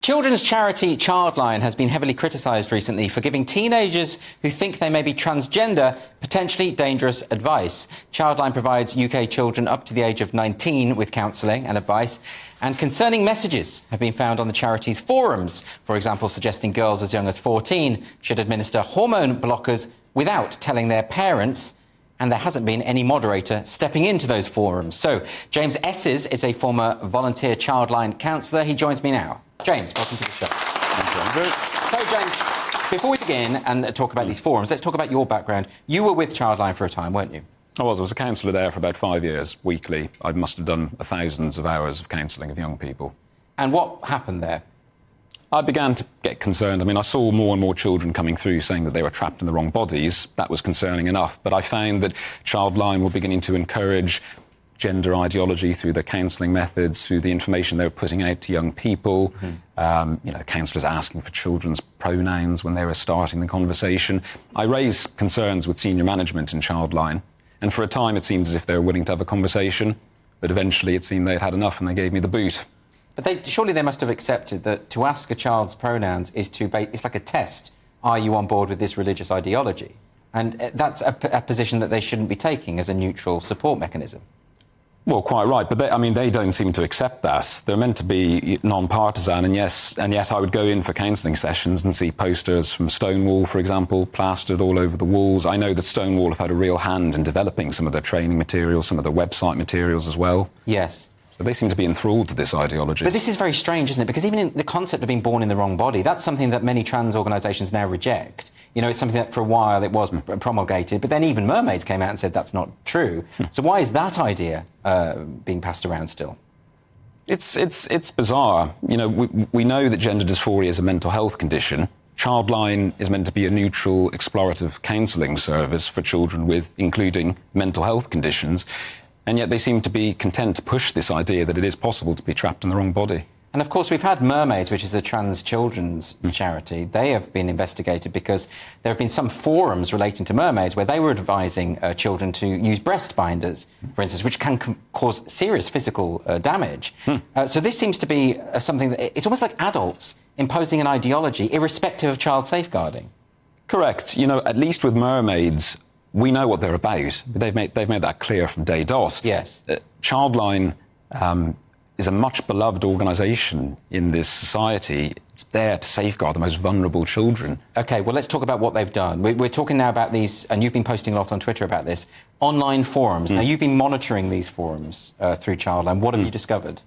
Children's charity Childline has been heavily criticised recently for giving teenagers who think they may be transgender potentially dangerous advice. Childline provides UK children up to the age of 19 with counselling and advice, and concerning messages have been found on the charity's forums, for example, suggesting girls as young as 14 should administer hormone blockers without telling their parents, and there hasn't been any moderator stepping into those forums. So, James Esses is a former volunteer Childline counsellor. He joins me now. James, welcome to the show. Thank you, Andrew. So, James, before we begin and talk about these forums, let's talk about your background. You were with Childline for a time, weren't you? I was a counsellor there for about 5 years, weekly. I must have done thousands of hours of counselling of young people. And what happened there? I began to get concerned. I mean, I saw more and more children coming through saying that they were trapped in the wrong bodies. That was concerning enough. But I found that Childline were beginning to encourage gender ideology through their counselling methods, through the information they were putting out to young people. Counsellors asking for children's pronouns when they were starting the conversation. I raised concerns with senior management in Childline, and for a time it seemed as if they were willing to have a conversation, but eventually it seemed they'd had enough and they gave me the boot. But surely they must have accepted that to ask a child's pronouns is it's like a test. Are you on board with this religious ideology? And that's a position that they shouldn't be taking as a neutral support mechanism. Well, quite right, but they don't seem to accept that. They're meant to be non-partisan, and yes, I would go in for counselling sessions and see posters from Stonewall, for example, plastered all over the walls. I know that Stonewall have had a real hand in developing some of their training materials, some of their website materials as well. Yes. So they seem to be enthralled to this ideology. But this is very strange, isn't it? Because even in the concept of being born in the wrong body, that's something that many trans organisations now reject. You know, it's something that for a while it was promulgated, but then even Mermaids came out and said that's not true. So why is that idea being passed around still? It's bizarre. You know, we know that gender dysphoria is a mental health condition. Childline is meant to be a neutral, explorative counselling service for children with, including mental health conditions, and yet they seem to be content to push this idea that it is possible to be trapped in the wrong body. And of course we've had Mermaids, which is a trans children's charity. They have been investigated because there have been some forums relating to Mermaids where they were advising children to use breast binders, for instance, which can cause serious physical damage. So this seems to be something that it's almost like adults imposing an ideology irrespective of child safeguarding. Correct. You know, at least with Mermaids, we know what they're about. They've made that clear from day dot. Yes. Childline is a much beloved organisation in this society. It's there to safeguard the most vulnerable children. OK, well, let's talk about what they've done. We're talking now about these, and you've been posting a lot on Twitter about this, online forums. Now, you've been monitoring these forums through Childline. What have you discovered?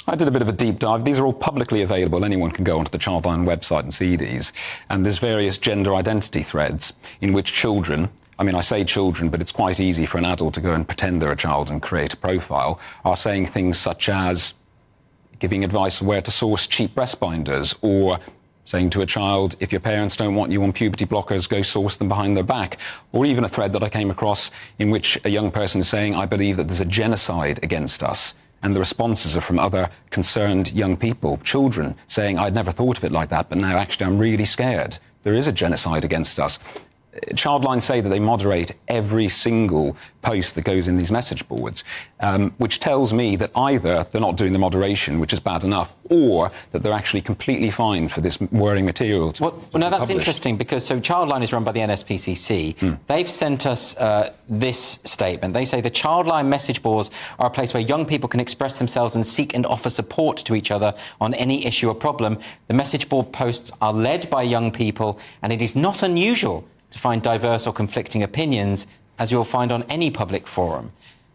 I did a bit of a deep dive. These are all publicly available. Anyone can go onto the Childline website and see these. And there's various gender identity threads in which children, I mean, I say children, but it's quite easy for an adult to go and pretend they're a child and create a profile, are saying things such as giving advice on where to source cheap breast binders, or saying to a child, if your parents don't want you on puberty blockers, go source them behind their back. Or even a thread that I came across in which a young person is saying, I believe that there's a genocide against us. And the responses are from other concerned young people, children, saying, I'd never thought of it like that, but now actually I'm really scared. There is a genocide against us. Childline say that they moderate every single post that goes in these message boards, which tells me that either they're not doing the moderation, which is bad enough, or that they're actually completely fine for this worrying material to Well, now that's interesting, because Childline is run by the NSPCC. They've sent us this statement. They say the Childline message boards are a place where young people can express themselves and seek and offer support to each other on any issue or problem. The message board posts are led by young people, and it is not unusual to find diverse or conflicting opinions, as you'll find on any public forum.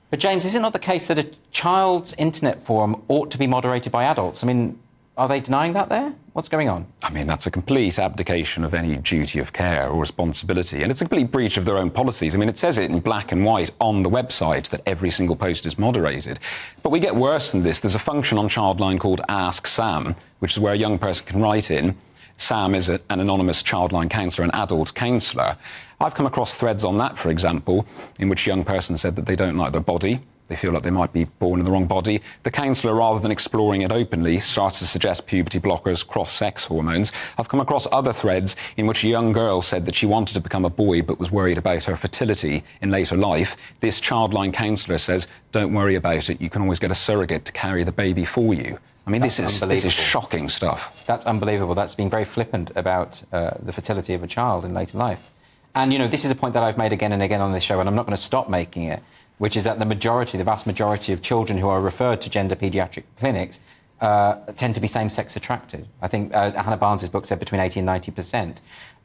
But James, is it not the case that a child's internet forum ought to be moderated by adults? I mean, are they denying that there? What's going on? I mean, that's a complete abdication of any duty of care or responsibility, and it's a complete breach of their own policies. I mean, it says it in black and white on the website that every single post is moderated. But we get worse than this. There's a function on Childline called Ask Sam, which is where a young person can write in. Sam is an anonymous Childline counsellor, an adult counsellor. I've come across threads on that, for example, in which a young person said that they don't like their body. They feel like they might be born in the wrong body. The counsellor, rather than exploring it openly, starts to suggest puberty blockers, cross-sex hormones. I've come across other threads in which a young girl said that she wanted to become a boy but was worried about her fertility in later life. This Childline counsellor says, don't worry about it, you can always get a surrogate to carry the baby for you. I mean, this is shocking stuff. That's unbelievable. That's being very flippant about the fertility of a child in later life. And, you know, this is a point that I've made again and again on this show, and I'm not going to stop making it, which is that the vast majority of children who are referred to gender paediatric clinics tend to be same-sex attracted. I think Hannah Barnes's book said between 80 and 90%.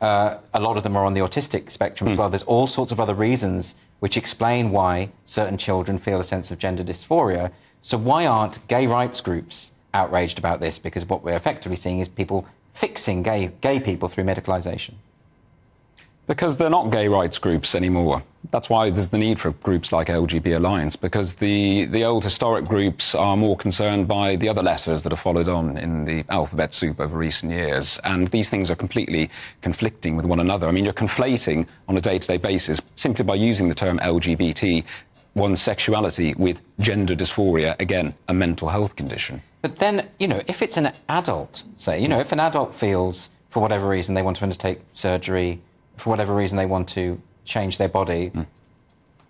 A lot of them are on the autistic spectrum as well. There's all sorts of other reasons which explain why certain children feel a sense of gender dysphoria. So why aren't gay rights groups outraged about this? Because what we're effectively seeing is people fixing gay people through medicalisation. Because they're not gay rights groups anymore. That's why there's the need for groups like LGB Alliance, because the old historic groups are more concerned by the other letters that have followed on in the alphabet soup over recent years. And these things are completely conflicting with one another. I mean, you're conflating on a day-to-day basis, simply by using the term LGBT, one's sexuality with gender dysphoria, again, a mental health condition. But then, you know, if it's an adult, say, you know, if an adult feels, for whatever reason, they want to undertake surgery, for whatever reason they want to change their body,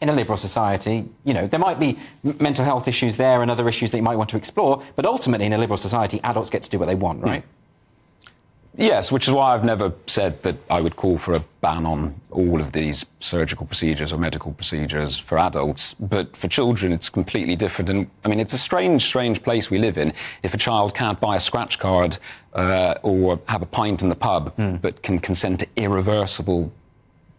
in a liberal society, you know, there might be mental health issues there and other issues that you might want to explore, but ultimately in a liberal society, adults get to do what they want, right? Yes, which is why I've never said that I would call for a ban on all of these surgical procedures or medical procedures for adults. But for children, it's completely different. And, I mean, it's a strange place we live in. If a child can't buy a scratch card or have a pint in the pub, but can consent to irreversible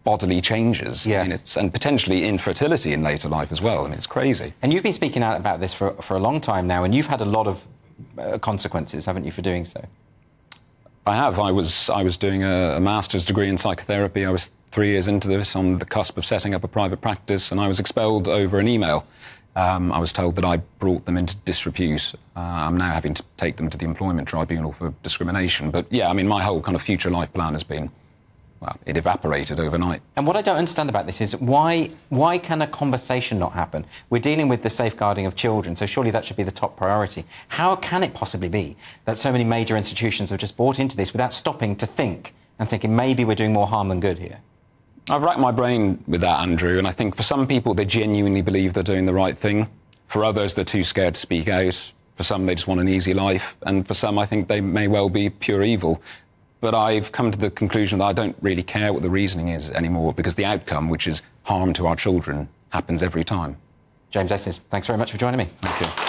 bodily changes. Yes. I mean, and potentially infertility in later life as well. I mean, it's crazy. And you've been speaking out about this for a long time now, and you've had a lot of consequences, haven't you, for doing so? I have. I was doing a master's degree in psychotherapy. I was 3 years into this, on the cusp of setting up a private practice, and I was expelled over an email. I was told that I brought them into disrepute. I'm now having to take them to the Employment Tribunal for discrimination. But yeah, I mean, my whole kind of future life plan has been, well, it evaporated overnight. And what I don't understand about this is why can a conversation not happen? We're dealing with the safeguarding of children, so surely that should be the top priority. How can it possibly be that so many major institutions have just bought into this without stopping to think and thinking maybe we're doing more harm than good here? I've racked my brain with that, Andrew, and I think for some people they genuinely believe they're doing the right thing. For others, they're too scared to speak out. For some, they just want an easy life. And for some, I think they may well be pure evil. But I've come to the conclusion that I don't really care what the reasoning is anymore, because the outcome, which is harm to our children, happens every time. James Esses, thanks very much for joining me. Thank you.